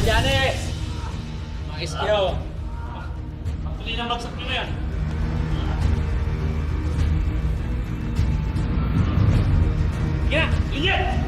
Janes! Mais kayo! Actually na bagsak nyo na yan. Sige na! Ingat!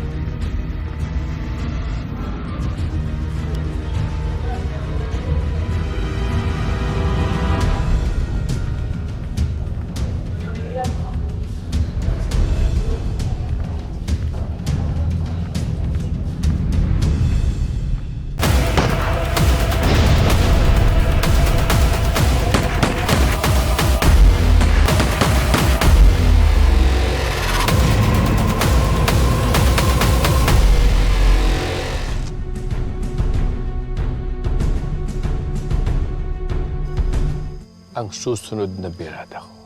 Ang susunod na birada ko,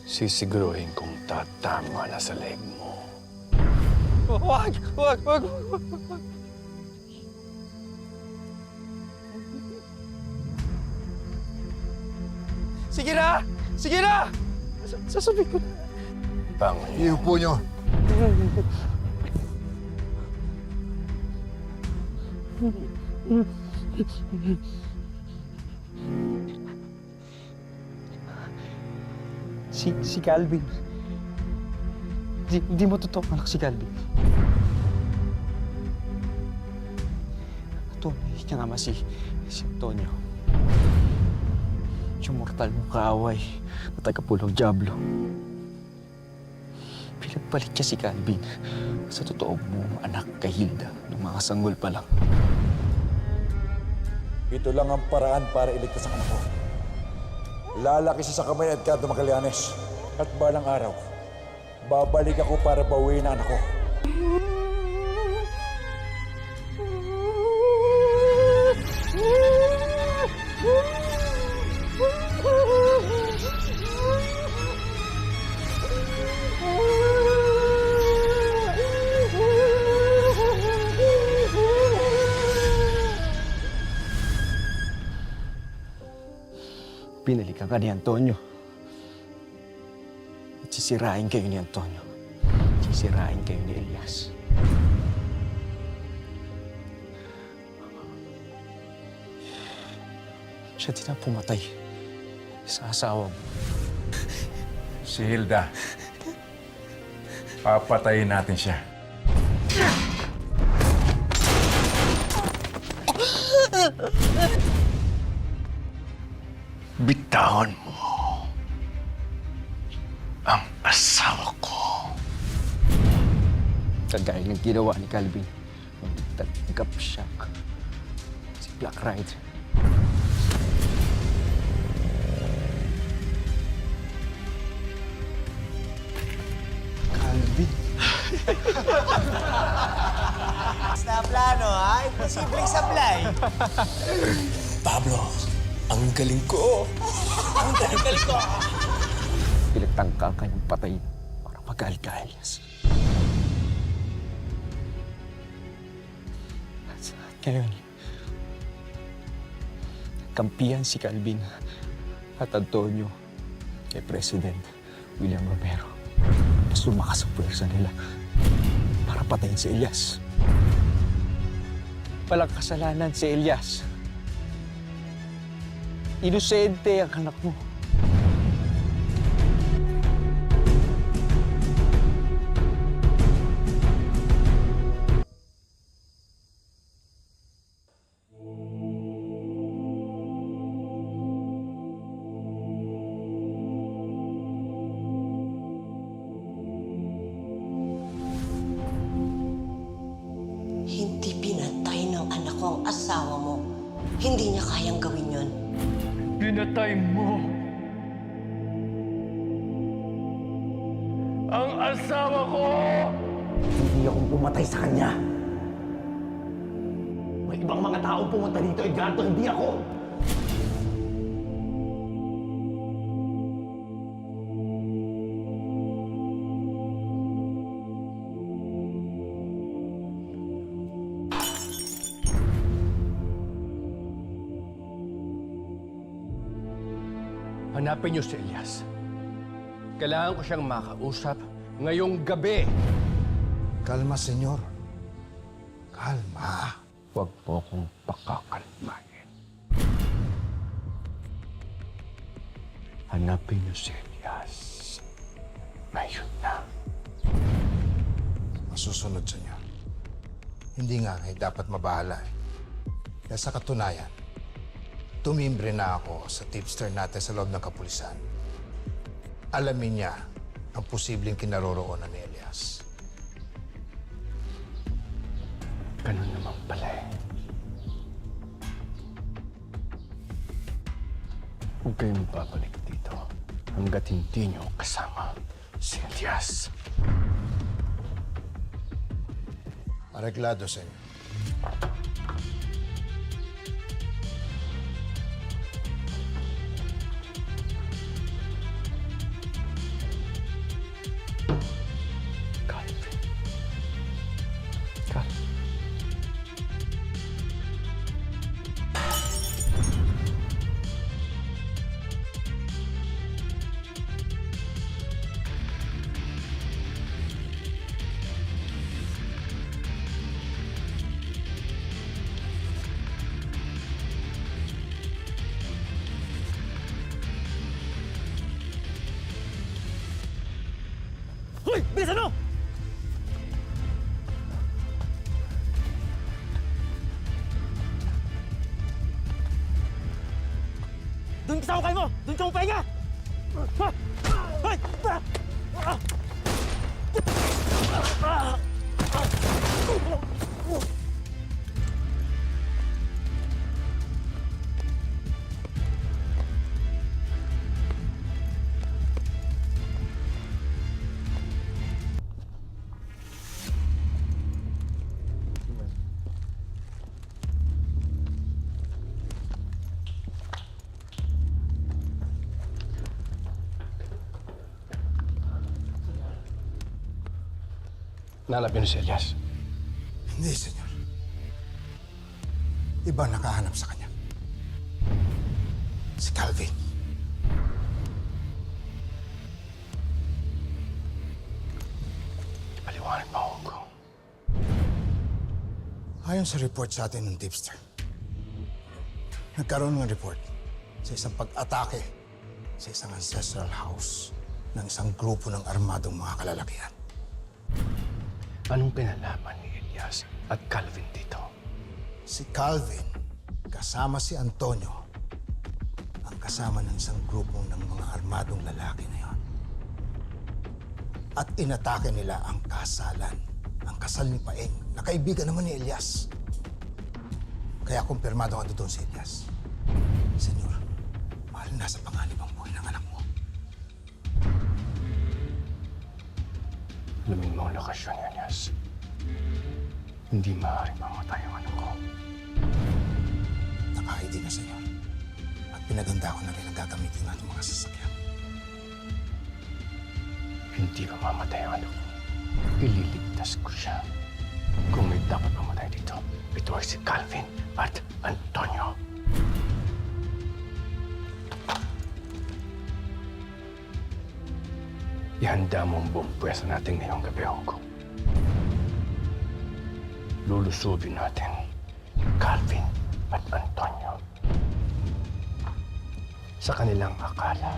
sisiguruhin kong tatama na sa leg mo. Wag! Sige na! Sige na! Sasabihin ko na. Bangon niyo. Iupo nyo. Si Calvin. Di mo totoo anak si Calvin. Tunay ka naman si Antonio. Yung mortal mong kaaway na tagapulong Diablo. Pinagpalit niya si Calvin sa totoo mong anak kay Hilda nung mga sanggol pa lang. Ito lang ang paraan para iligtas ang anak ko. Lalaki siya sa kamay at Edgardo Magallanes. At balang araw, babalik ako para bawiin ang anak ko. Pinalikan ka ni Antonio. At sisirain kayo ni Antonio. Sisirain kayo ni Elias. Siya din ang pumatay sa asawa mo. Si Hilda. Papatayin natin siya. Bitawan mo ang asawa ko. Kagaya ng ginawa ni Calvin nung nagtanggap siya si Black Rider. Calvin? Sa plano, ha? Imposibleng sablay. Pablo, ang galing ko. Ang galing ko. Pinagtangka ka niyang patayin para magalit ka, Elias. At ngayon, kampihan si Calvin at Antonio kay President William Romero. Mas lumakas ang puwersa nila para patayin si Elias. Walang kasalanan si Elias. Inosente ang anak mo. Hindi pinatay ng anak ko ang asawa mo. Hindi niya kayang gawin yon. Pinatay mo ang asawa ko! Hindi akong pumatay sa kanya. May ibang mga tao pumunta dito, Edgardo, hindi ako. Hanapin niyo si Elias. Kailangan ko siyang makausap ngayong gabi. Kalma, senyor. Kalma. Huwag po akong pakakalmahin. Hanapin niyo si Elias. Ngayon na. Masusunod sa inyo. Hindi nga eh, dapat mabahala eh. Kaya sa katunayan, tumimbre na ako sa tipster natin sa loob ng kapulisan. Alamin niya ang posibleng kinaroroonan ni Elias. Ganun naman pala eh. Huwag kayong babalik dito hanggat hindi niyo kasama si Elias. Areglado sa inyo. Calvin. Calvin. Hoy! Bilisan mo! Doon ka sa hukay mo! Doon ka upahinga! Hoy! Nalap niyo si Elias. Hindi, senyor. Iba nakahanap sa kanya. Si Calvin. Paliwanag mo, Hugo. Ayon sa report sa atin ng tipster, nagkaroon ng report sa isang pag-atake sa isang ancestral house ng isang grupo ng armadong mga kalalakihan. Anong kinalaman ni Elias at Calvin dito? Si Calvin, kasama si Antonio, ang kasama ng isang grupo ng mga armadong lalaki na yon. At inatake nila ang kasalan, ang kasal ni Paeng, na kaibigan naman ni Elias. Kaya kumpirmado nga doon si Elias. Senyor, mahal na sa panganib ang buhay ng anak mo. Alamin mo ang lokasyon ni Elias. Hindi maaaring mamatay ang anak ko. Naka-ID na, senyor. At pinaganda ko na rin ang gagamitin natin mga sasakyan. Hindi mamamatay ang anak ko. Ililigtas ko siya. Kung may dapat mamatay dito, ito ay si Calvin at Antonio. Ihanda mo ang buong pwesa natin ngayong gabi, Hugo. Lulusubin natin Calvin at Antonio. Sa kanilang akala,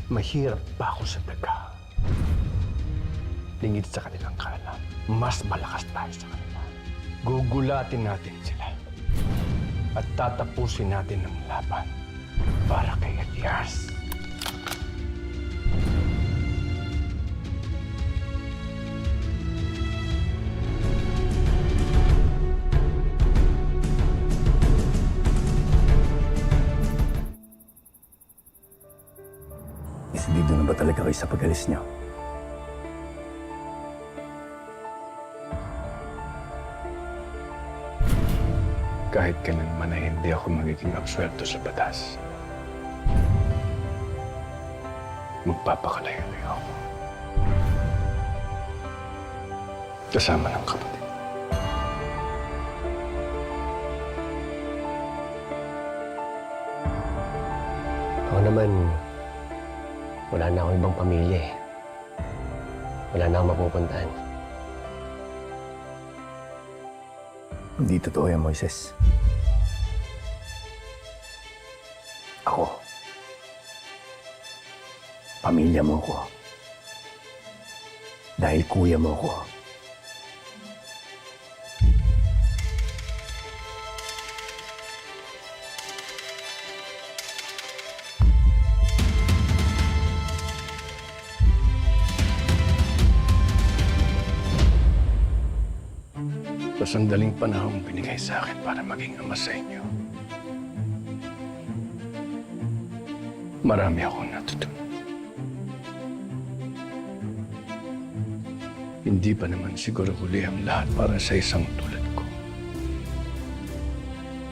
mahirap pa ako sa daga. Lingid sa kanilang kala, mas malakas tayo sa kanila. Gugulatin natin sila. At tatapusin natin ang laban para kay Elias. Desidido na ba talaga kayo sa pag-alis niyo? Kahit kailanman ay hindi ako magiging absuelto sa batas. Magpapakalayo ako. Kasama ng kapatid. Ako naman, wala na akong ibang pamilya eh. Wala na akong mapupuntahan. Hindi totoo yan, Moises. Ako. Pamilya mo ko. Dahil kuya mo ko. Sa sandaling panahon binigay sa akin para maging ama sa inyo. Marami akong natutunan. Hindi pa naman siguro huli ang lahat para sa isang tulad ko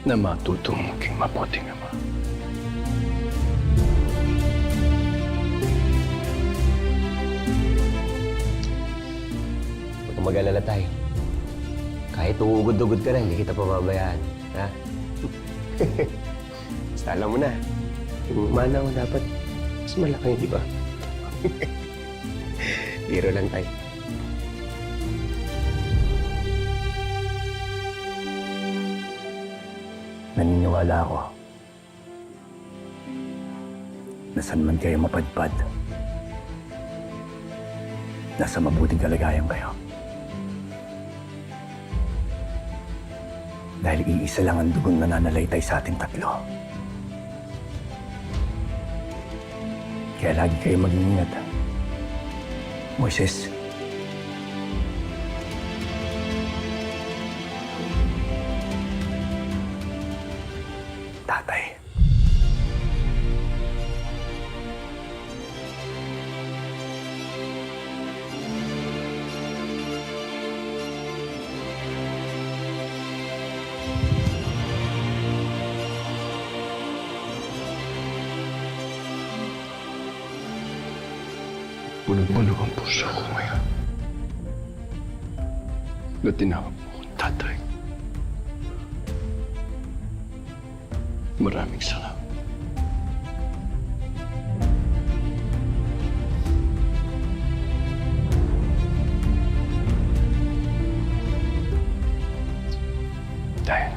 na matutong maging mabuting ama. Huwag kang mag-alala tayo. Kahit uugod-ugod ka na, hindi kita pababayaan. Ha? Basta alam mo na, yung mana mo dapat mas malaki, di ba? Biro lang tayo. Naniniwala ako na saan man kayo mapadpad, nasa mabuting kalagayan kayo. Dahil iisa lang ang dugong nananalaytay sa ating tatlo. Kaya lagi kayo mag-iingat. Moises. Tatay. Punong-puno ang puso ko ngayon. Na tinawag mo akong tatay. Maraming salamat. Dahil